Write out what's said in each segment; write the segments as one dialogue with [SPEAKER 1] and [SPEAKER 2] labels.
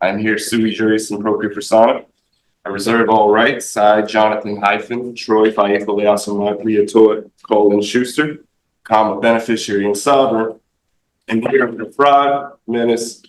[SPEAKER 1] I'm here sui juris in propria persona. I reserve all rights. I, Jonathan hyphen Troy Faithfully Colin Schuster, comma beneficiary and sovereign, and here under fraud, menace,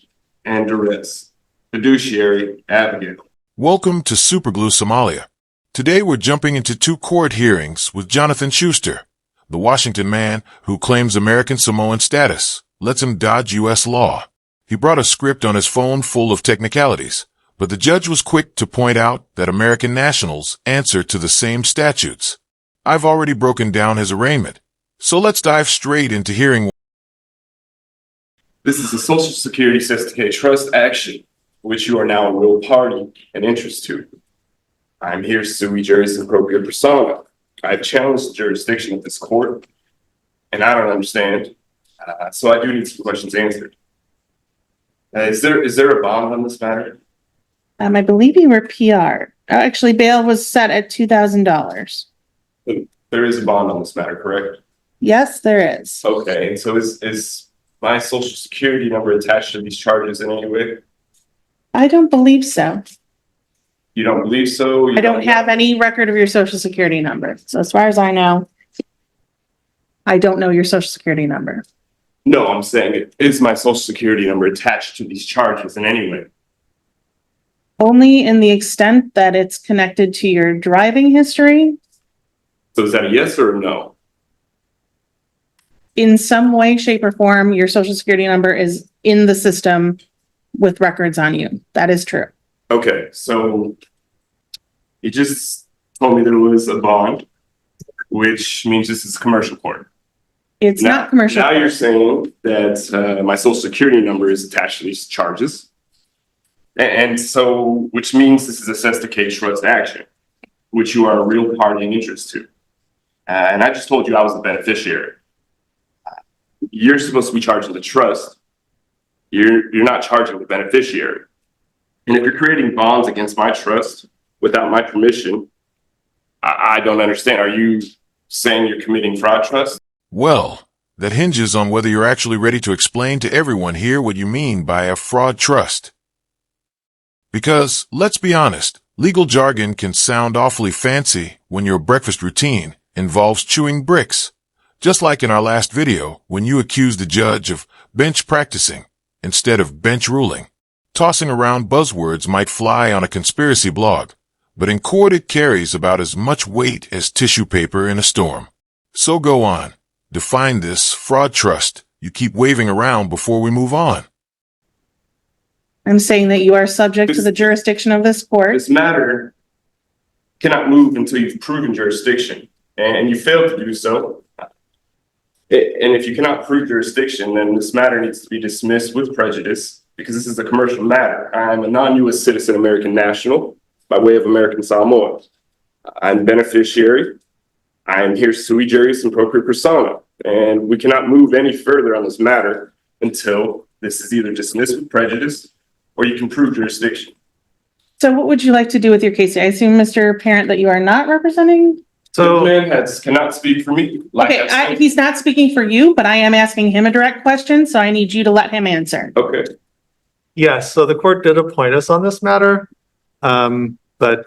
[SPEAKER 1] and duress, fiduciary advocate.
[SPEAKER 2] Welcome to Superglue Somalia. Today we're jumping into two court hearings with Jonathan Schuster, the Washington man who claims American Samoan status, lets him dodge U.S. law. He brought a script on his phone full of technicalities, but the judge was quick to point out that American nationals answer to the same statutes. I've already broken down his arraignment, so let's dive straight into hearing.
[SPEAKER 1] This is a Social Security Certificate Trust action, which you are now a real party and interest to. I'm here sui juris in propria persona. I've challenged the jurisdiction of this court, and I don't understand, so I do need some questions answered. Is there a bond on this matter?
[SPEAKER 3] I believe you were PR. Actually, bail was set at $2,000.
[SPEAKER 1] There is a bond on this matter, correct?
[SPEAKER 3] Yes, there is.
[SPEAKER 1] Okay, and so is my Social Security number attached to these charges in any way?
[SPEAKER 3] I don't believe so.
[SPEAKER 1] You don't believe so?
[SPEAKER 3] I don't have any record of your Social Security number. So as far as I know, I don't know your Social Security number.
[SPEAKER 1] No, I'm saying, is my Social Security number attached to these charges in any way?
[SPEAKER 3] Only in the extent that it's connected to your driving history.
[SPEAKER 1] So is that a yes or a no?
[SPEAKER 3] In some way, shape, or form, your Social Security number is in the system with records on you. That is true.
[SPEAKER 1] Okay, so you just told me there was a bond, which means this is a commercial court.
[SPEAKER 3] It's not commercial.
[SPEAKER 1] Now you're saying that my Social Security number is attached to these charges. And so, which means this is assessed a case trust action, which you are a real party and interest to. And I just told you I was the beneficiary. You're supposed to be charging the trust. You're not charging the beneficiary. And if you're creating bonds against my trust without my permission, I don't understand. Are you saying you're committing fraud trust?
[SPEAKER 2] Well, that hinges on whether you're actually ready to explain to everyone here what you mean by a fraud trust. Because, let's be honest, legal jargon can sound awfully fancy when your breakfast routine involves chewing bricks. Just like in our last video, when you accused the judge of bench practicing instead of bench ruling. Tossing around buzzwords might fly on a conspiracy blog, but in court it carries about as much weight as tissue paper in a storm. So go on. Define this fraud trust you keep waving around before we move on.
[SPEAKER 3] I'm saying that you are subject to the jurisdiction of this court.
[SPEAKER 1] This matter cannot move until you've proven jurisdiction, and you failed to do so. And if you cannot prove jurisdiction, then this matter needs to be dismissed with prejudice because this is a commercial matter. I'm a non-U.S. citizen American national by way of American Samoa. I'm beneficiary. I'm here sui juris in propria persona, and we cannot move any further on this matter until this is either dismissed with prejudice or you can prove jurisdiction.
[SPEAKER 3] So what would you like to do with your case? I assume, Mr. Parent, that you are not representing?
[SPEAKER 1] So the man cannot speak for me.
[SPEAKER 3] He's not speaking for you, but I am asking him a direct question, so I need you to let him answer.
[SPEAKER 1] Okay.
[SPEAKER 4] Yes, so the court did appoint us on this matter, but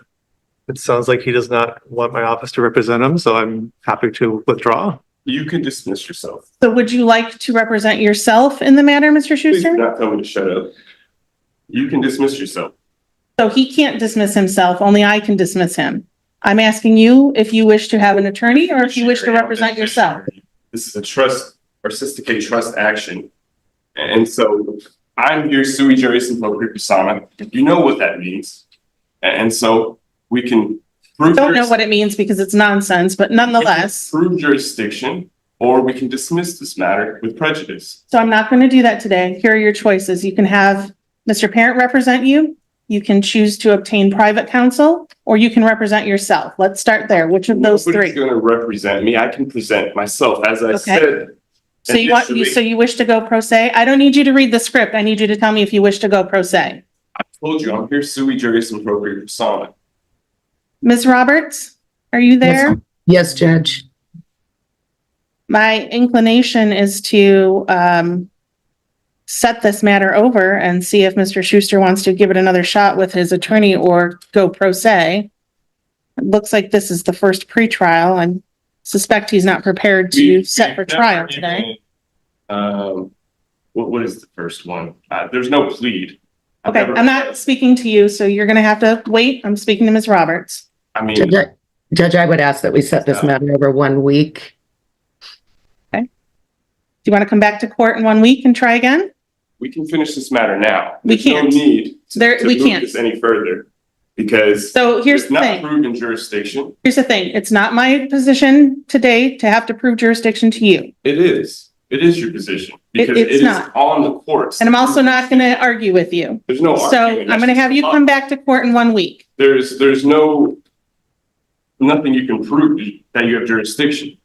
[SPEAKER 4] it sounds like he does not want my office to represent him, so I'm happy to withdraw.
[SPEAKER 1] You can dismiss yourself.
[SPEAKER 3] So would you like to represent yourself in the matter, Mr.
[SPEAKER 1] Please
[SPEAKER 3] Schuster?
[SPEAKER 1] do not tell me to shut up. You can dismiss yourself.
[SPEAKER 3] So he can't dismiss himself, only I can dismiss him. I'm asking you if you wish to have an attorney or if you wish to represent yourself.
[SPEAKER 1] This is a trust or certificate trust action. And so I'm here sui juris in propria persona. You know what that means. And so we can prove.
[SPEAKER 3] I don't know what it means because it's nonsense, but nonetheless.
[SPEAKER 1] Prove jurisdiction, or we can dismiss this matter with prejudice.
[SPEAKER 3] So I'm not going to do that today. Here are your choices. You can have Mr. Parent represent you. You can choose to obtain private counsel, or you can represent yourself. Let's start there. Which of those
[SPEAKER 1] Nobody's
[SPEAKER 3] three?
[SPEAKER 1] going to represent me. I can present myself, as I said.
[SPEAKER 3] So you wish to go pro se? I don't need you to read the script. I need you to tell me if you wish to go pro se.
[SPEAKER 1] I told you I'm here sui juris in propria persona.
[SPEAKER 3] Ms. Roberts, are you there?
[SPEAKER 5] Yes, Judge.
[SPEAKER 3] My inclination is to set this matter over and see if Mr. Schuster wants to give it another shot with his attorney or go pro se. It looks like this is the first pretrial. I suspect he's not prepared to set for trial today.
[SPEAKER 1] What is the first one? There's no plead.
[SPEAKER 3] Okay, I'm not speaking to you, so you're gonna have to wait. I'm speaking to Ms. Roberts.
[SPEAKER 1] I mean,
[SPEAKER 5] Judge, I would ask that we set this matter over 1 week.
[SPEAKER 3] Do you want to come back to court in 1 week and try again?
[SPEAKER 1] we can finish this matter now.
[SPEAKER 3] We
[SPEAKER 1] There's no
[SPEAKER 3] can't.
[SPEAKER 1] need to
[SPEAKER 3] We
[SPEAKER 1] move
[SPEAKER 3] can't.
[SPEAKER 1] this any further because
[SPEAKER 3] So here's
[SPEAKER 1] it's
[SPEAKER 3] the
[SPEAKER 1] not
[SPEAKER 3] thing.
[SPEAKER 1] proven jurisdiction.
[SPEAKER 3] Here's the thing. It's not my position today to have to prove jurisdiction to you.
[SPEAKER 1] It is. It is your position because
[SPEAKER 3] It's
[SPEAKER 1] it is
[SPEAKER 3] not.
[SPEAKER 1] on the courts.
[SPEAKER 3] And I'm also not going to argue with you.
[SPEAKER 1] There's no
[SPEAKER 3] So
[SPEAKER 1] arguing.
[SPEAKER 3] I'm going to have you come back to court in 1 week.
[SPEAKER 1] There's nothing you can prove that you have jurisdiction.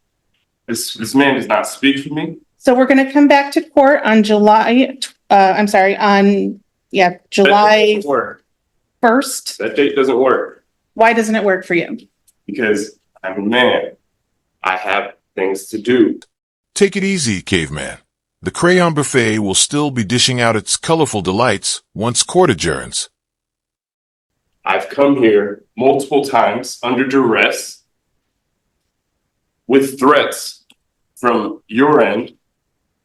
[SPEAKER 1] This man does not speak for me.
[SPEAKER 3] So we're going to come back to court on July 1st.
[SPEAKER 1] That date doesn't work
[SPEAKER 3] Why doesn't it work for you?
[SPEAKER 1] because I'm a man. I have things to do.
[SPEAKER 2] Take it easy, caveman. The crayon buffet will still be dishing out its colorful delights once court adjourns.
[SPEAKER 1] I've come here multiple times under duress with threats from your end,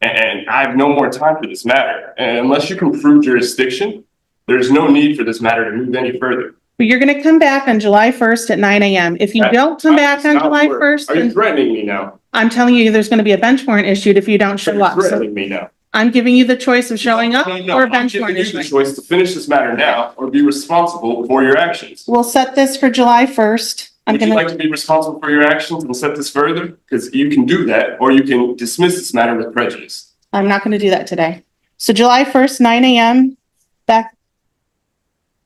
[SPEAKER 1] and I have no more time for this matter. And unless you can prove jurisdiction, there's no need for this matter to move any further.
[SPEAKER 3] But you're going to come back on July 1st at 9 a.m. If you don't come back on July 1st,
[SPEAKER 1] Are you
[SPEAKER 3] then
[SPEAKER 1] threatening me now?
[SPEAKER 3] I'm telling you, there's going to be a bench warrant issued if you don't show
[SPEAKER 1] You're
[SPEAKER 3] up. So
[SPEAKER 1] threatening me now.
[SPEAKER 3] I'm giving you the choice of showing up
[SPEAKER 1] No,
[SPEAKER 3] or a
[SPEAKER 1] I'm
[SPEAKER 3] bench
[SPEAKER 1] giving
[SPEAKER 3] warrant
[SPEAKER 1] you the
[SPEAKER 3] issuing.
[SPEAKER 1] choice to finish this matter now or be responsible for your actions.
[SPEAKER 3] We'll set this for July 1st.
[SPEAKER 1] Would you like to be responsible for your actions and set this further? Because you can do that, or you can dismiss this matter with prejudice.
[SPEAKER 3] I'm not going to do that today. So July 1st, 9 a.m. back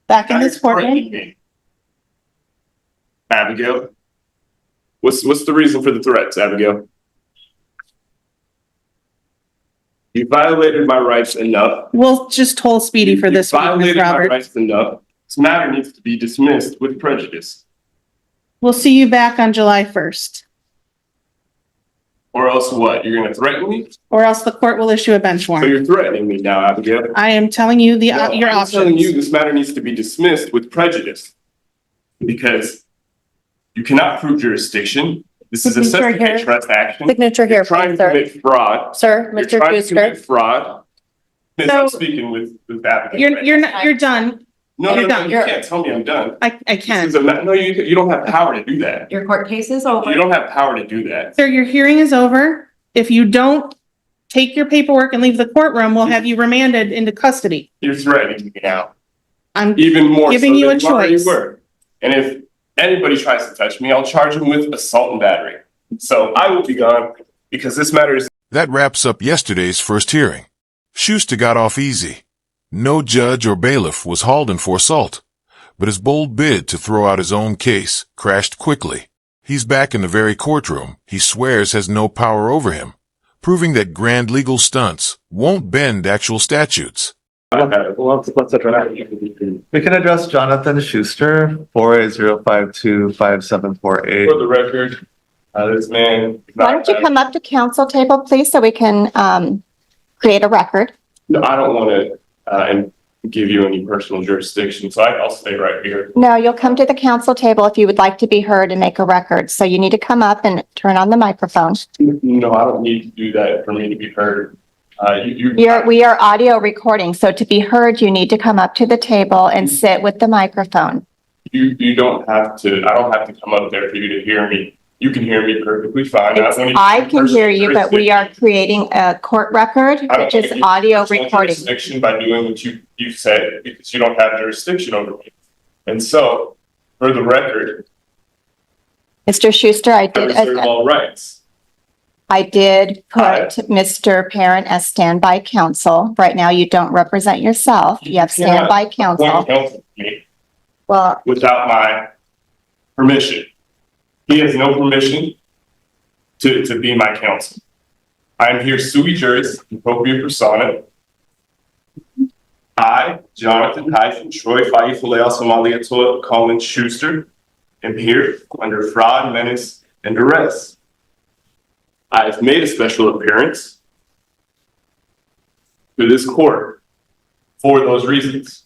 [SPEAKER 3] in
[SPEAKER 1] Now
[SPEAKER 3] this
[SPEAKER 1] you're
[SPEAKER 3] courtroom.
[SPEAKER 1] threatening me. Abigail, what's the reason for the threats, Abigail? You violated my rights enough.
[SPEAKER 3] We'll just hold Speedy for this
[SPEAKER 1] You
[SPEAKER 3] week, Ms.
[SPEAKER 1] violated my
[SPEAKER 3] Roberts.
[SPEAKER 1] rights enough. This matter needs to be dismissed with prejudice,
[SPEAKER 3] We'll see you back on July 1st,
[SPEAKER 1] or else what? You're going to threaten me?
[SPEAKER 3] or else the court will issue a bench
[SPEAKER 1] So
[SPEAKER 3] warrant.
[SPEAKER 1] you're threatening me now, Abigail.
[SPEAKER 3] I am telling you your
[SPEAKER 1] I'm telling you
[SPEAKER 3] options.
[SPEAKER 1] this matter needs to be dismissed with prejudice because you cannot prove jurisdiction. This is a
[SPEAKER 6] Signature here.
[SPEAKER 1] substantive trust action.
[SPEAKER 6] Signature here,
[SPEAKER 1] You're trying
[SPEAKER 6] please,
[SPEAKER 1] to
[SPEAKER 6] sir.
[SPEAKER 1] commit fraud.
[SPEAKER 6] Sir,
[SPEAKER 1] You're
[SPEAKER 6] Mr.
[SPEAKER 1] trying to
[SPEAKER 6] Schuster.
[SPEAKER 1] commit fraud. Miss, I'm
[SPEAKER 3] So-
[SPEAKER 1] speaking with Abigail.
[SPEAKER 3] You're done.
[SPEAKER 1] No,
[SPEAKER 3] you're
[SPEAKER 1] you
[SPEAKER 3] done.
[SPEAKER 1] can't tell me I'm done.
[SPEAKER 3] I
[SPEAKER 1] This
[SPEAKER 3] can.
[SPEAKER 1] is no, you don't have power to do that.
[SPEAKER 6] Your court case is
[SPEAKER 1] You
[SPEAKER 6] over.
[SPEAKER 1] don't have power to do that.
[SPEAKER 3] Sir, your hearing is over. If you don't take your paperwork and leave the courtroom, we'll have you remanded into custody.
[SPEAKER 1] You're threatening me now,
[SPEAKER 3] I'm
[SPEAKER 1] even more so
[SPEAKER 3] Giving you
[SPEAKER 1] than
[SPEAKER 3] a
[SPEAKER 1] you already
[SPEAKER 3] choice.
[SPEAKER 1] were. And if anybody tries to touch me, I'll charge them with assault and battery. So I will be gone because this matter is.
[SPEAKER 2] That wraps up yesterday's first hearing. Schuster got off easy. No judge or bailiff was hauled in for assault, but his bold bid to throw out his own case crashed quickly. He's back in the very courtroom he swears has no power over him, proving that grand legal stunts won't bend actual statutes.
[SPEAKER 1] Okay, well, let's address.
[SPEAKER 4] We can address Jonathan Schuster, 480525748.
[SPEAKER 1] For the record, this man.
[SPEAKER 6] Why don't you come up to council table, please, so we can create a record?
[SPEAKER 1] No, I don't want to and give you any personal jurisdiction, so I'll stay right here.
[SPEAKER 6] No, you'll come to the council table if you would like to be heard and make a record. So you need to come up and turn on the microphone.
[SPEAKER 1] No, I don't need to do that for me to be heard.
[SPEAKER 6] We are audio recording, so to be heard, you need to come up to the table and sit with the microphone.
[SPEAKER 1] You don't have to. I don't have to come up there for you to hear me. You can hear me perfectly fine.
[SPEAKER 6] I can hear you, but we are creating a court record, which is audio recording.
[SPEAKER 1] Jurisdiction by doing what you said because you don't have jurisdiction over me. And so, for the record,
[SPEAKER 6] Mr. Schuster,
[SPEAKER 1] I reserve all rights.
[SPEAKER 6] I did put Mr. Parent as standby counsel. Right now, you don't represent yourself. You have standby counsel.
[SPEAKER 1] Appoint counsel to me
[SPEAKER 6] Well,
[SPEAKER 1] without my permission. He has no permission to be my counsel. I'm here sui juris, in propria persona. I, Jonathan Troy Faifuleo Somalia Colin Schuster, am here under fraud, menace, and duress. I have made a special appearance to for this court for those reasons.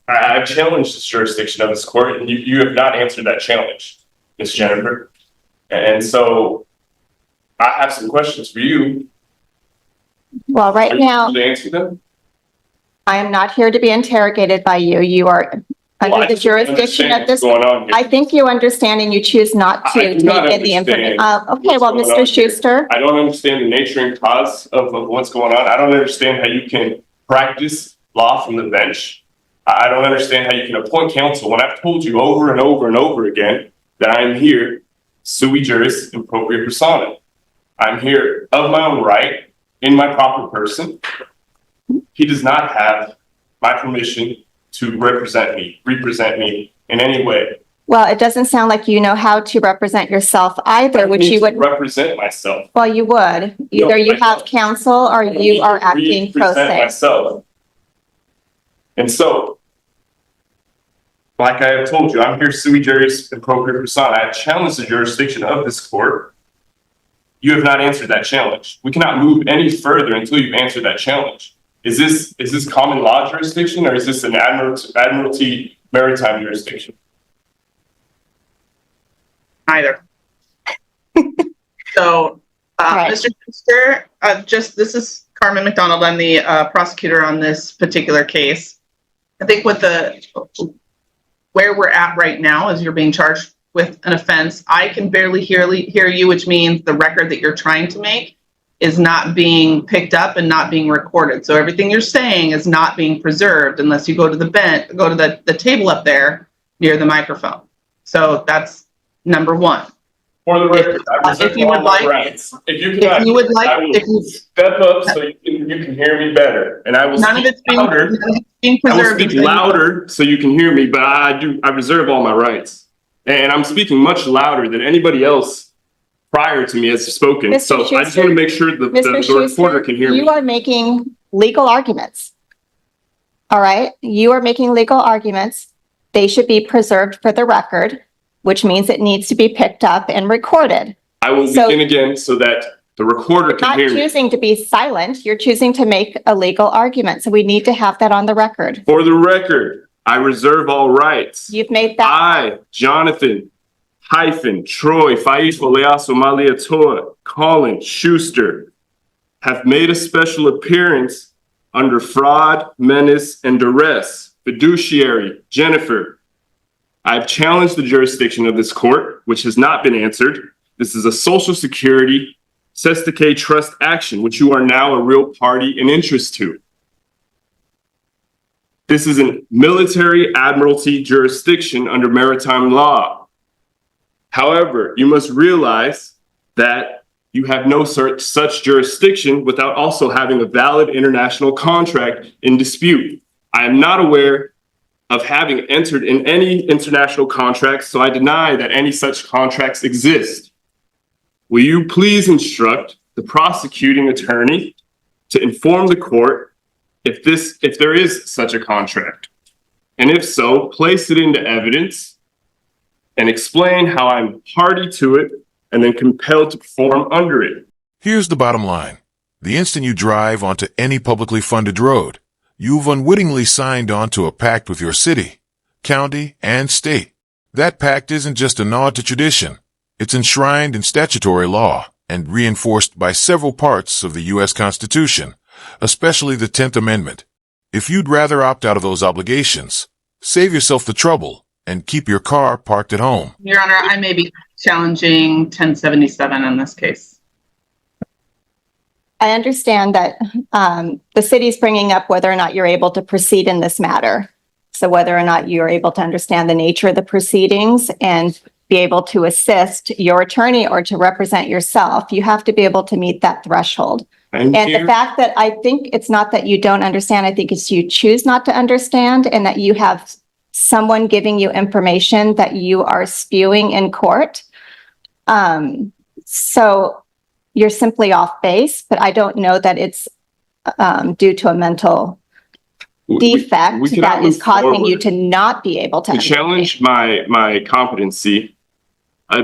[SPEAKER 1] I've challenged the jurisdiction of this court, and you have not answered that challenge, Ms. Jennifer. And so I have some questions for you.
[SPEAKER 6] Well, right
[SPEAKER 1] Are you
[SPEAKER 6] now,
[SPEAKER 1] able to answer them?
[SPEAKER 6] I am not here to be interrogated by you. You are
[SPEAKER 1] Well,
[SPEAKER 6] under
[SPEAKER 1] I
[SPEAKER 6] the
[SPEAKER 1] just
[SPEAKER 6] jurisdiction
[SPEAKER 1] understand
[SPEAKER 6] of this.
[SPEAKER 1] what's going on here.
[SPEAKER 6] I think you understand and you choose not
[SPEAKER 1] I
[SPEAKER 6] to
[SPEAKER 1] do not
[SPEAKER 6] take in the information.
[SPEAKER 1] understand
[SPEAKER 6] Okay, well,
[SPEAKER 1] what's going on
[SPEAKER 6] Mr.
[SPEAKER 1] here.
[SPEAKER 6] Schuster,
[SPEAKER 1] I don't understand the nature and cause of what's going on. I don't understand how you can practice law from the bench. I don't understand how you can appoint counsel when I've told you over and over and over again that I am here sui juris in propria persona. I'm here of my own right, in my proper person. He does not have my permission to represent me in any way.
[SPEAKER 6] well, it doesn't sound like you know how to represent yourself either,
[SPEAKER 1] I
[SPEAKER 6] which
[SPEAKER 1] need
[SPEAKER 6] you
[SPEAKER 1] to
[SPEAKER 6] would,
[SPEAKER 1] represent myself.
[SPEAKER 6] well, you would.
[SPEAKER 1] No,
[SPEAKER 6] Either you
[SPEAKER 1] I
[SPEAKER 6] have
[SPEAKER 1] don't.
[SPEAKER 6] counsel or
[SPEAKER 1] I need
[SPEAKER 6] you are
[SPEAKER 1] to
[SPEAKER 6] acting pro
[SPEAKER 1] represent
[SPEAKER 6] se.
[SPEAKER 1] myself. And so, like I have told you, I'm here sui juris in propria persona. I have challenged the jurisdiction of this court. You have not answered that challenge. We cannot move any further until you've answered that challenge. Is this common law jurisdiction, or is this an admiralty maritime jurisdiction?
[SPEAKER 7] Either. So,
[SPEAKER 6] Right.
[SPEAKER 7] Mr. Schuster, this is Carmen McDonald. I'm the prosecutor on this particular case. I think with where we're at right now, as you're being charged with an offense, I can barely hear you, which means the record that you're trying to make is not being picked up and not being recorded. So everything you're saying is not being preserved unless you go to the table up there near the microphone. So that's number one.
[SPEAKER 1] For the record, I
[SPEAKER 7] If
[SPEAKER 1] reserve
[SPEAKER 7] you
[SPEAKER 1] all
[SPEAKER 7] would
[SPEAKER 1] my
[SPEAKER 7] like-
[SPEAKER 1] rights. If you cannot,
[SPEAKER 7] you would like-
[SPEAKER 1] I will
[SPEAKER 7] if you-
[SPEAKER 1] step up so you can hear me better, and I will
[SPEAKER 7] None of
[SPEAKER 1] speak
[SPEAKER 7] it's being
[SPEAKER 1] louder. I will
[SPEAKER 7] preserved.
[SPEAKER 1] speak louder so you can hear me, but I reserve all my rights. And I'm speaking much louder than anybody else prior to me has spoken.
[SPEAKER 6] Mr.
[SPEAKER 1] So I just
[SPEAKER 6] Schuster,
[SPEAKER 1] want to make sure the
[SPEAKER 6] Mr.
[SPEAKER 1] reporter
[SPEAKER 6] Schuster,
[SPEAKER 1] can hear
[SPEAKER 6] you
[SPEAKER 1] me.
[SPEAKER 6] are making legal arguments. All right? You are making legal arguments. They should be preserved for the record, which means it needs to be picked up and recorded.
[SPEAKER 1] I will
[SPEAKER 6] so-
[SPEAKER 1] begin again so that the recorder can
[SPEAKER 6] Not
[SPEAKER 1] hear me.
[SPEAKER 6] choosing to be silent, you're choosing to make a legal argument. So we need to have that on the record.
[SPEAKER 1] For the record, I reserve all rights.
[SPEAKER 6] You've made that,
[SPEAKER 1] I, Jonathan, Troy, Faifo, Leaso, Maliator, Colin, Schuster, have made a special appearance under fraud, menace, and duress. Fiduciary, Jennifer. I've challenged the jurisdiction of this court, which has not been answered. This is a Social Security Sestake trust action, which you are now a real party in interest to. This is a military admiralty jurisdiction under maritime law. However, you must realize that you have no such jurisdiction without also having a valid international contract in dispute. I am not aware of having entered in any international contracts, so I deny that any such contracts exist. Will you please instruct the prosecuting attorney to inform the court if there is such a contract? And if so, place it into evidence and explain how I'm party to it and then compelled to perform under it.
[SPEAKER 2] Here's the bottom line. The instant you drive onto any publicly funded road, you've unwittingly signed on to a pact with your city, county, and state. That pact isn't just a nod to tradition. It's enshrined in statutory law and reinforced by several parts of the U.S. Constitution, especially the 10th Amendment. If you'd rather opt out of those obligations, save yourself the trouble and keep your car parked at home.
[SPEAKER 7] Your Honor, I may be challenging 1077 in this case.
[SPEAKER 6] I understand that the city's bringing up whether or not you're able to proceed in this matter. So whether or not you're able to understand the nature of the proceedings and be able to assist your attorney or to represent yourself, you have to be able to meet that threshold.
[SPEAKER 1] Thank
[SPEAKER 6] And
[SPEAKER 1] you.
[SPEAKER 6] the fact that I think it's not that you don't understand, I think it's you choose not to understand and that you have someone giving you information that you are spewing in court. So you're simply off base, but I don't know that it's due to a mental defect
[SPEAKER 1] we cannot
[SPEAKER 6] that is
[SPEAKER 1] move
[SPEAKER 6] causing you
[SPEAKER 1] forward.
[SPEAKER 6] to not be able to
[SPEAKER 1] To
[SPEAKER 6] understand.
[SPEAKER 1] challenge my competency,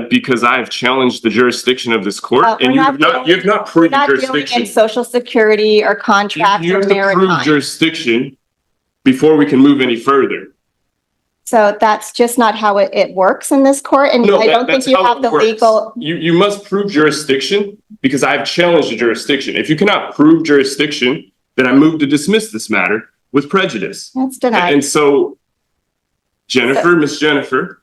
[SPEAKER 1] because I have challenged the jurisdiction of this court,
[SPEAKER 6] We're
[SPEAKER 1] and you have
[SPEAKER 6] not
[SPEAKER 1] not
[SPEAKER 6] We're
[SPEAKER 1] proved
[SPEAKER 6] not dealing in
[SPEAKER 1] jurisdiction.
[SPEAKER 6] social security or contract
[SPEAKER 1] You
[SPEAKER 6] or
[SPEAKER 1] have to prove
[SPEAKER 6] maritime.
[SPEAKER 1] jurisdiction before we can move any further.
[SPEAKER 6] So that's just not how it works in this court, and
[SPEAKER 1] No,
[SPEAKER 6] I don't think
[SPEAKER 1] that's
[SPEAKER 6] you
[SPEAKER 1] how
[SPEAKER 6] have
[SPEAKER 1] it
[SPEAKER 6] the
[SPEAKER 1] works.
[SPEAKER 6] legal.
[SPEAKER 1] You must prove jurisdiction because I've challenged the jurisdiction. If you cannot prove jurisdiction, then I move to dismiss this matter with prejudice.
[SPEAKER 6] That's denied.
[SPEAKER 1] And so, Jennifer, Miss Jennifer,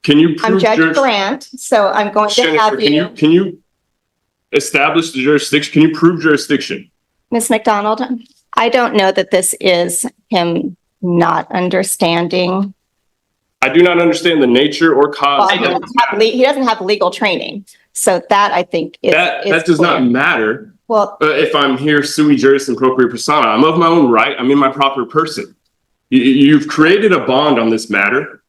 [SPEAKER 1] can you
[SPEAKER 6] I'm
[SPEAKER 1] prove
[SPEAKER 6] Judge Grant, so I'm going to
[SPEAKER 1] Jennifer,
[SPEAKER 6] have you.
[SPEAKER 1] can you establish the jurisdiction? Can you prove jurisdiction?
[SPEAKER 6] Ms. McDonald, I don't know that this is him not understanding.
[SPEAKER 1] I do not understand the nature or cause.
[SPEAKER 6] Well, he doesn't have legal training, so that I think is
[SPEAKER 1] That does
[SPEAKER 6] clear.
[SPEAKER 1] not matter.
[SPEAKER 6] Well,
[SPEAKER 1] If I'm here sui juris and propria persona, I'm of my own right. I'm in my proper person. You've created a bond on this matter.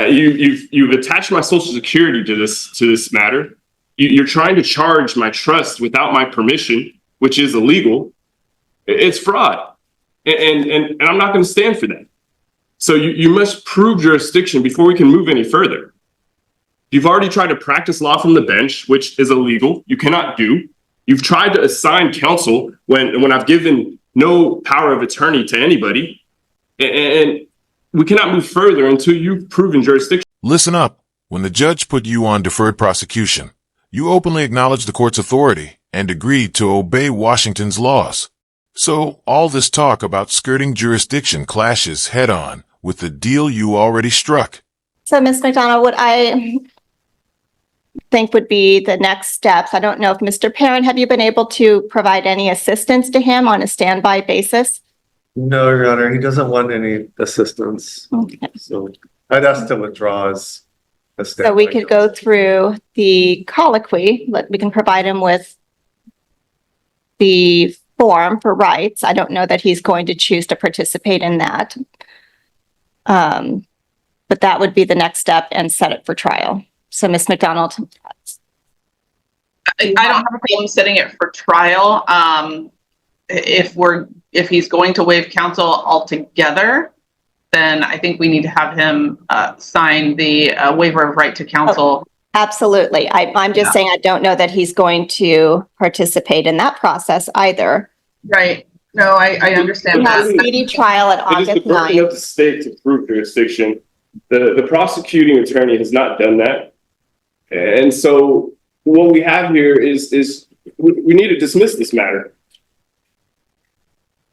[SPEAKER 1] You've attached my social security to this matter. You're trying to charge my trust without my permission, which is illegal. It's fraud, and I'm not going to stand for that. So you must prove jurisdiction before we can move any further. You've already tried to practice law from the bench, which is illegal. You cannot do. You've tried to assign counsel when I've given no power of attorney to anybody. And we cannot move further until you've proven jurisdiction.
[SPEAKER 2] Listen up. When the judge put you on deferred prosecution, you openly acknowledged the court's authority and agreed to obey Washington's laws. So all this talk about skirting jurisdiction clashes head-on with the deal you already struck.
[SPEAKER 6] so Ms. McDonald, what I think would be the next steps, I don't know if Mr. Parent, have you been able to provide any assistance to him on a standby basis?
[SPEAKER 4] No, Your Honor, he doesn't want any assistance.
[SPEAKER 6] Okay.
[SPEAKER 4] So I'd ask to withdraw as a
[SPEAKER 6] So we
[SPEAKER 4] standby
[SPEAKER 6] could go
[SPEAKER 4] counsel.
[SPEAKER 6] through the colloquy, we can provide him with the form for rights. I don't know that he's going to choose to participate in that. But that would be the next step and set it for trial. So Ms. McDonald,
[SPEAKER 7] I don't have a problem setting it for trial. If he's going to waive counsel altogether, then I think we need to have him sign the waiver of right to counsel.
[SPEAKER 6] absolutely. I'm just saying I don't know that he's going to participate in that process either.
[SPEAKER 7] Right. No, I understand
[SPEAKER 6] We have
[SPEAKER 7] that.
[SPEAKER 6] speedy trial at
[SPEAKER 1] It is the
[SPEAKER 6] August
[SPEAKER 1] burden
[SPEAKER 6] 9th.
[SPEAKER 1] of the state to prove jurisdiction. The prosecuting attorney has not done that. And so what we have here is we need to dismiss this matter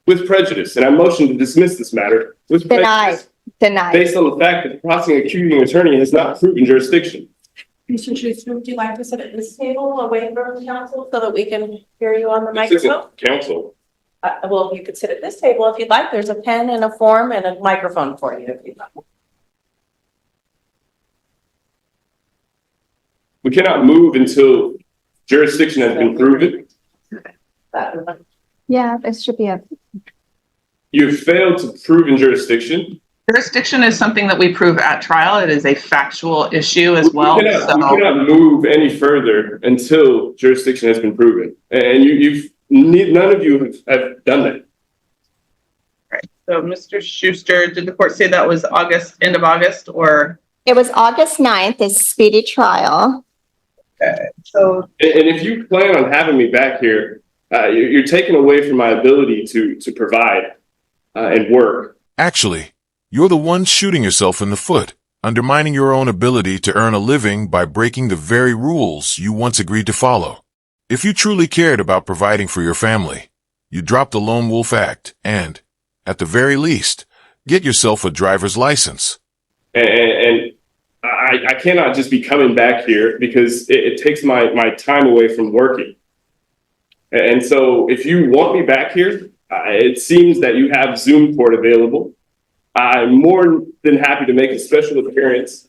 [SPEAKER 1] with prejudice. And I motion to dismiss this matter with prejudice
[SPEAKER 6] Denied.
[SPEAKER 1] based on the fact that the prosecuting attorney has not proven jurisdiction.
[SPEAKER 8] Mr. Schuster, would you like to sit at this table away from council so that we can hear you on the
[SPEAKER 1] This isn't
[SPEAKER 8] microphone?
[SPEAKER 1] counsel.
[SPEAKER 8] Well, you could sit at this table if you'd like. There's a pen and a form and a microphone for you if you'd like.
[SPEAKER 1] We cannot move until jurisdiction has been proven.
[SPEAKER 6] Yeah, this should be a,
[SPEAKER 1] You have failed to prove in jurisdiction.
[SPEAKER 7] Jurisdiction is something that we prove at trial. It is a factual issue as well.
[SPEAKER 1] We cannot move any further until jurisdiction has been proven. And none of you have done that.
[SPEAKER 7] Right. So Mr. Schuster, did the court say that was end of August or?
[SPEAKER 6] it was August 9th, is speedy trial.
[SPEAKER 7] So
[SPEAKER 1] And if you plan on having me back here, you're taking away from my ability to provide and work.
[SPEAKER 2] Actually, you're the one shooting yourself in the foot, undermining your own ability to earn a living by breaking the very rules you once agreed to follow. If you truly cared about providing for your family, you'd drop the Lone Wolf Act and, at the very least, get yourself a driver's license.
[SPEAKER 1] And I cannot just be coming back here because it takes my time away from working. And so if you want me back here, it seems that you have Zoom port available. I'm more than happy to make a special appearance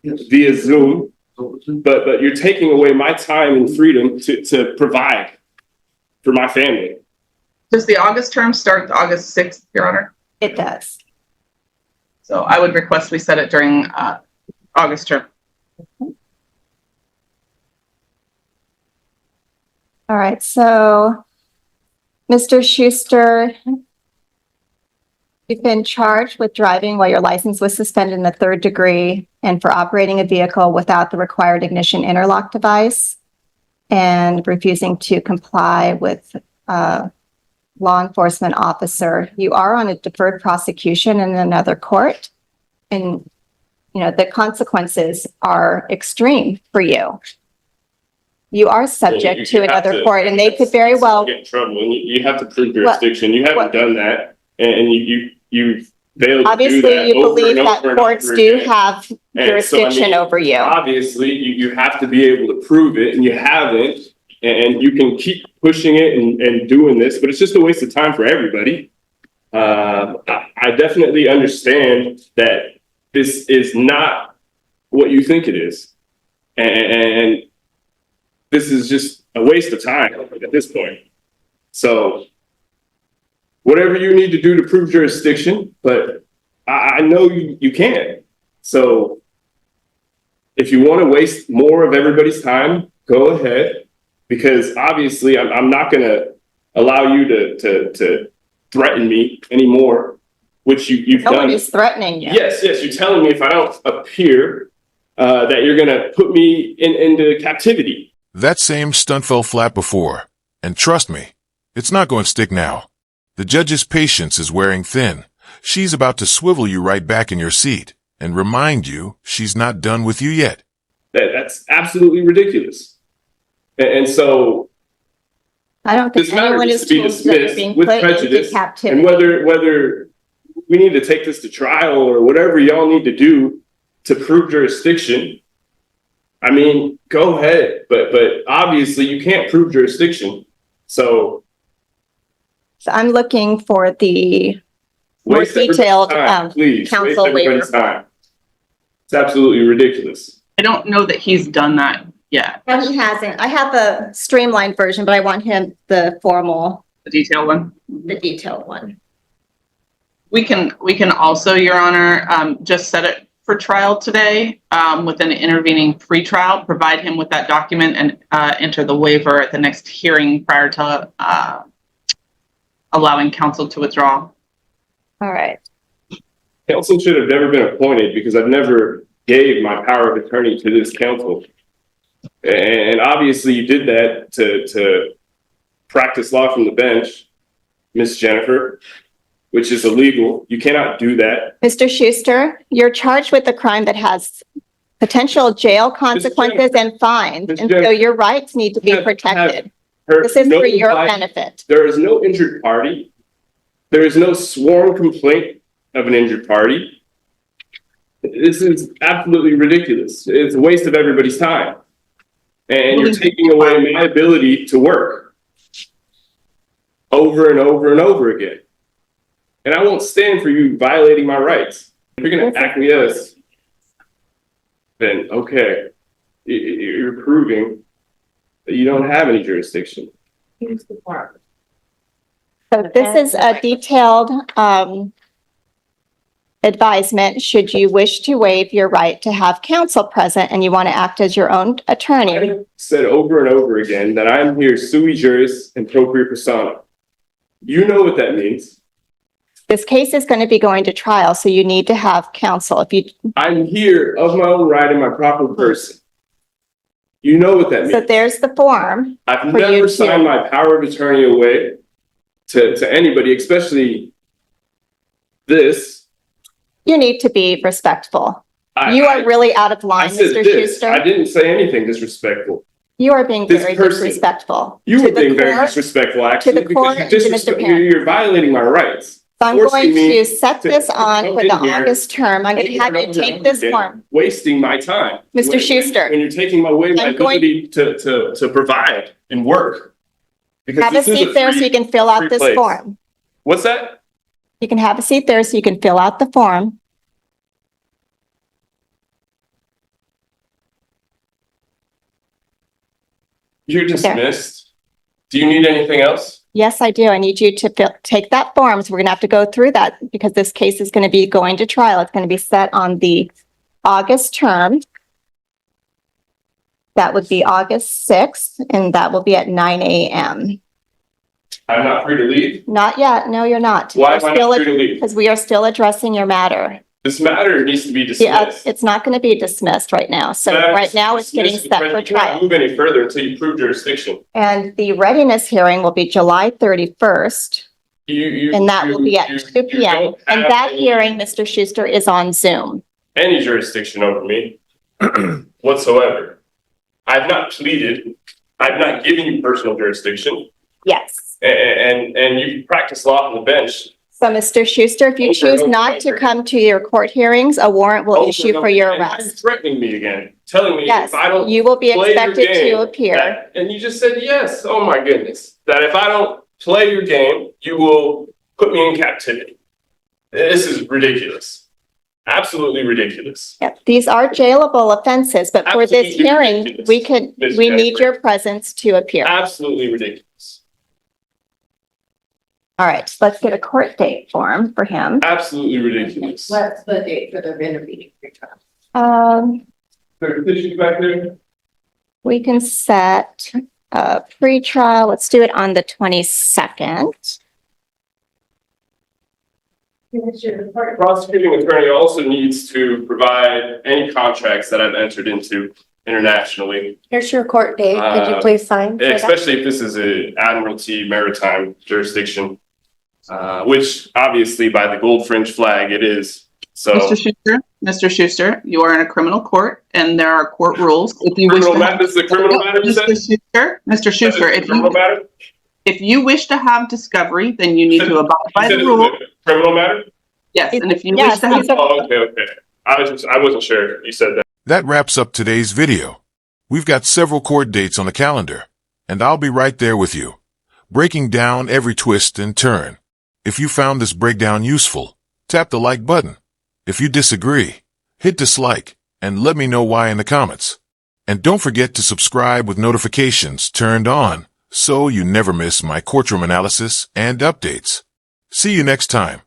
[SPEAKER 1] via Zoom, but you're taking away my time and freedom to provide for my family.
[SPEAKER 7] does the August term start August 6th, Your Honor?
[SPEAKER 6] It does.
[SPEAKER 7] So I would request we set it during August term.
[SPEAKER 6] All right, so Mr. Schuster, You've been charged with driving while your license was suspended in the third degree and for operating a vehicle without the required ignition interlock device and refusing to comply with law enforcement officer. You are on a deferred prosecution in another court. And, the consequences are extreme for you. You are subject to another court and they could very well.
[SPEAKER 1] Get in trouble, and you have to prove jurisdiction. You haven't done that, and you've failed to do
[SPEAKER 6] Obviously,
[SPEAKER 1] that
[SPEAKER 6] you
[SPEAKER 1] over
[SPEAKER 6] believe
[SPEAKER 1] and
[SPEAKER 6] that
[SPEAKER 1] over and
[SPEAKER 6] courts
[SPEAKER 1] over
[SPEAKER 6] do
[SPEAKER 1] again.
[SPEAKER 6] have
[SPEAKER 1] And
[SPEAKER 6] jurisdiction over you.
[SPEAKER 1] Obviously, you have to be able to prove it, and you haven't, and you can keep pushing it and doing this, but it's just a waste of time for everybody. I definitely understand that this is not what you think it is, and this is just a waste of time at this point. So whatever you need to do to prove jurisdiction, but I know you can. So if you want to waste more of everybody's time, go ahead, because obviously I'm not going to allow you to threaten me anymore, which you've done.
[SPEAKER 6] Nobody's threatening you.
[SPEAKER 1] Yes, you're telling me if I don't appear, that you're going to put me into captivity.
[SPEAKER 2] That same stunt fell flat before. And trust me, it's not going to stick now. The judge's patience is wearing thin. She's about to swivel you right back in your seat and remind you she's not done with you yet.
[SPEAKER 1] That's absolutely ridiculous. And so
[SPEAKER 6] I don't think
[SPEAKER 1] this matter
[SPEAKER 6] anyone
[SPEAKER 1] needs
[SPEAKER 6] is
[SPEAKER 1] to be
[SPEAKER 6] told that you're
[SPEAKER 1] dismissed
[SPEAKER 6] being
[SPEAKER 1] with
[SPEAKER 6] put into
[SPEAKER 1] prejudice. And
[SPEAKER 6] captivity.
[SPEAKER 1] whether we need to take this to trial or whatever y'all need to do to prove jurisdiction, I mean, go ahead. But obviously you can't prove jurisdiction. So
[SPEAKER 6] I'm looking for the more
[SPEAKER 1] waste everybody's
[SPEAKER 6] detailed
[SPEAKER 1] time, please.
[SPEAKER 6] counsel
[SPEAKER 1] Waste everybody's
[SPEAKER 6] waiver.
[SPEAKER 1] time. It's absolutely ridiculous.
[SPEAKER 7] I don't know that he's done that yet,
[SPEAKER 6] No, he hasn't. I have a streamlined version, but I want him the formal,
[SPEAKER 7] the detailed one.
[SPEAKER 6] the detailed one.
[SPEAKER 7] We can also, Your Honor, just set it for trial today, with an intervening pretrial, provide him with that document and, enter the waiver at the next hearing prior to, allowing counsel to withdraw.
[SPEAKER 6] All right.
[SPEAKER 1] Counsel should have never been appointed because I've never gave my power of attorney to this counsel. And obviously you did that to practice law from the bench, Miss Jennifer, which is illegal. You cannot do that.
[SPEAKER 6] Mr. Schuster, you're charged with a crime that has potential jail consequences and fines.
[SPEAKER 1] Ms.
[SPEAKER 6] And so
[SPEAKER 1] Jennifer,
[SPEAKER 6] your rights need to be
[SPEAKER 1] have-
[SPEAKER 6] protected.
[SPEAKER 1] Hurt
[SPEAKER 6] This is for your
[SPEAKER 1] nobody.
[SPEAKER 6] benefit.
[SPEAKER 1] There is no injured party. There is no sworn complaint of an injured party. This is absolutely ridiculous. It's a waste of everybody's time. And you're taking away my ability to work over and over and over again. And I won't stand for you violating my rights. If you're going to acquiesce, then okay, you're proving that you don't have any jurisdiction.
[SPEAKER 6] So this is a detailed advisement. Should you wish to waive your right to have counsel present and you want to act as your own attorney.
[SPEAKER 1] I've said over and over again that I'm here sui juris and propria persona. You know what that means.
[SPEAKER 6] This case is going to be going to trial, so you need to have counsel. If you,
[SPEAKER 1] I'm here of my own right in my proper person. You know what that
[SPEAKER 6] so
[SPEAKER 1] means.
[SPEAKER 6] there's the form.
[SPEAKER 1] I've
[SPEAKER 6] for you
[SPEAKER 1] never
[SPEAKER 6] to-
[SPEAKER 1] signed my power of attorney away to anybody, especially this.
[SPEAKER 6] You need to be respectful.
[SPEAKER 1] I-
[SPEAKER 6] You are
[SPEAKER 1] I-
[SPEAKER 6] really out of
[SPEAKER 1] I
[SPEAKER 6] line,
[SPEAKER 1] said
[SPEAKER 6] Mr.
[SPEAKER 1] this. I
[SPEAKER 6] Schuster.
[SPEAKER 1] didn't say anything disrespectful.
[SPEAKER 6] You are being
[SPEAKER 1] This
[SPEAKER 6] very
[SPEAKER 1] person-
[SPEAKER 6] disrespectful.
[SPEAKER 1] You
[SPEAKER 6] to
[SPEAKER 1] were
[SPEAKER 6] the
[SPEAKER 1] being very
[SPEAKER 6] court.
[SPEAKER 1] disrespectful, actually,
[SPEAKER 6] the court
[SPEAKER 1] because
[SPEAKER 6] and to Mr. Parent.
[SPEAKER 1] you're violating my rights.
[SPEAKER 6] So I'm
[SPEAKER 1] forcing
[SPEAKER 6] going
[SPEAKER 1] me
[SPEAKER 6] to set
[SPEAKER 1] to
[SPEAKER 6] this on
[SPEAKER 1] come
[SPEAKER 6] for
[SPEAKER 1] in
[SPEAKER 6] the
[SPEAKER 1] here
[SPEAKER 6] August term. I'm going to have you take this form.
[SPEAKER 1] Wasting my time.
[SPEAKER 6] Mr. Schuster.
[SPEAKER 1] When you're taking away my
[SPEAKER 6] I'm going-
[SPEAKER 1] ability to provide and work. Because
[SPEAKER 6] Have a
[SPEAKER 1] this is
[SPEAKER 6] seat there so
[SPEAKER 1] free-
[SPEAKER 6] you can fill out
[SPEAKER 1] free
[SPEAKER 6] this
[SPEAKER 1] place.
[SPEAKER 6] form.
[SPEAKER 1] What's that?
[SPEAKER 6] You can have a seat there so you can fill out the form.
[SPEAKER 1] You're dismissed. Do you need anything else?
[SPEAKER 6] Yes, I do. I need you to take that form. So we're going to have to go through that because this case is going to be going to trial. It's going to be set on the August term. That would be August 6th, and that will be at 9 a.m.
[SPEAKER 1] I'm not free to leave?
[SPEAKER 6] Not yet. No, you're not.
[SPEAKER 1] Why am I not free to leave?
[SPEAKER 6] Because we are still addressing your matter.
[SPEAKER 1] This matter needs to be
[SPEAKER 6] Yeah,
[SPEAKER 1] dismissed.
[SPEAKER 6] it's not going to be dismissed right now. So right now it's getting
[SPEAKER 1] Dismissed with
[SPEAKER 6] set for
[SPEAKER 1] prejudice. You cannot
[SPEAKER 6] trial.
[SPEAKER 1] move any further until you prove jurisdiction.
[SPEAKER 6] And the readiness hearing will be July 31st, and that will be at 2 p.m. And that hearing, Mr. Schuster, is on Zoom.
[SPEAKER 1] Any jurisdiction over me whatsoever. I've not pleaded. I've not given you personal jurisdiction.
[SPEAKER 6] Yes.
[SPEAKER 1] And you practice law on the bench.
[SPEAKER 6] So, Mr. Schuster, if you
[SPEAKER 1] Over
[SPEAKER 6] choose
[SPEAKER 1] and
[SPEAKER 6] not to
[SPEAKER 1] over.
[SPEAKER 6] come to your court hearings, a warrant will
[SPEAKER 1] Over
[SPEAKER 6] issue
[SPEAKER 1] and
[SPEAKER 6] for
[SPEAKER 1] over.
[SPEAKER 6] your
[SPEAKER 1] And you're
[SPEAKER 6] arrest.
[SPEAKER 1] threatening me again, telling me
[SPEAKER 6] Yes,
[SPEAKER 1] if I don't
[SPEAKER 6] you will be
[SPEAKER 1] play your
[SPEAKER 6] expected
[SPEAKER 1] game,
[SPEAKER 6] to appear.
[SPEAKER 1] and you just said yes. Oh my goodness. That if I don't play your game, you will put me in captivity. This is ridiculous. Absolutely ridiculous.
[SPEAKER 6] Yep, these are jailable offenses, but for this
[SPEAKER 1] Absolutely
[SPEAKER 6] hearing,
[SPEAKER 1] ridiculous, Ms.
[SPEAKER 6] we need
[SPEAKER 1] Jennifer.
[SPEAKER 6] your presence to appear.
[SPEAKER 1] Absolutely ridiculous.
[SPEAKER 6] All right, let's get a court date form for him.
[SPEAKER 1] Absolutely ridiculous.
[SPEAKER 5] What's the date for the intervening pretrial?
[SPEAKER 1] There, could you back there?
[SPEAKER 6] We can set a pretrial. Let's do it on the 22nd.
[SPEAKER 1] Prosecuting attorney also needs to provide any contracts that I've entered into internationally,
[SPEAKER 8] Here's your court date. Could you please sign? for that?
[SPEAKER 1] especially if this is a admiralty maritime jurisdiction, which obviously by the gold fringe flag it is. So
[SPEAKER 7] Mr. Schuster, you are in a criminal court and there are court rules. If you wish
[SPEAKER 1] criminal
[SPEAKER 7] to
[SPEAKER 1] matter,
[SPEAKER 7] have,
[SPEAKER 1] this is a criminal matter, you said?
[SPEAKER 7] Mr. Schuster,
[SPEAKER 1] Criminal matter?
[SPEAKER 7] if you wish to have discovery, then you need to abide by
[SPEAKER 1] You
[SPEAKER 7] the
[SPEAKER 1] said
[SPEAKER 7] rule.
[SPEAKER 1] it's a criminal matter?
[SPEAKER 7] Yes, and if you
[SPEAKER 6] Yes,
[SPEAKER 7] wish to have,
[SPEAKER 6] it's a-
[SPEAKER 1] Oh, okay. I wasn't sure you said that.
[SPEAKER 2] That wraps up today's video. We've got several court dates on the calendar, and I'll be right there with you, breaking down every twist and turn. If you found this breakdown useful, tap the like button. If you disagree, hit dislike and let me know why in the comments. And don't forget to subscribe with notifications turned on so you never miss my courtroom analysis and updates. See you next time.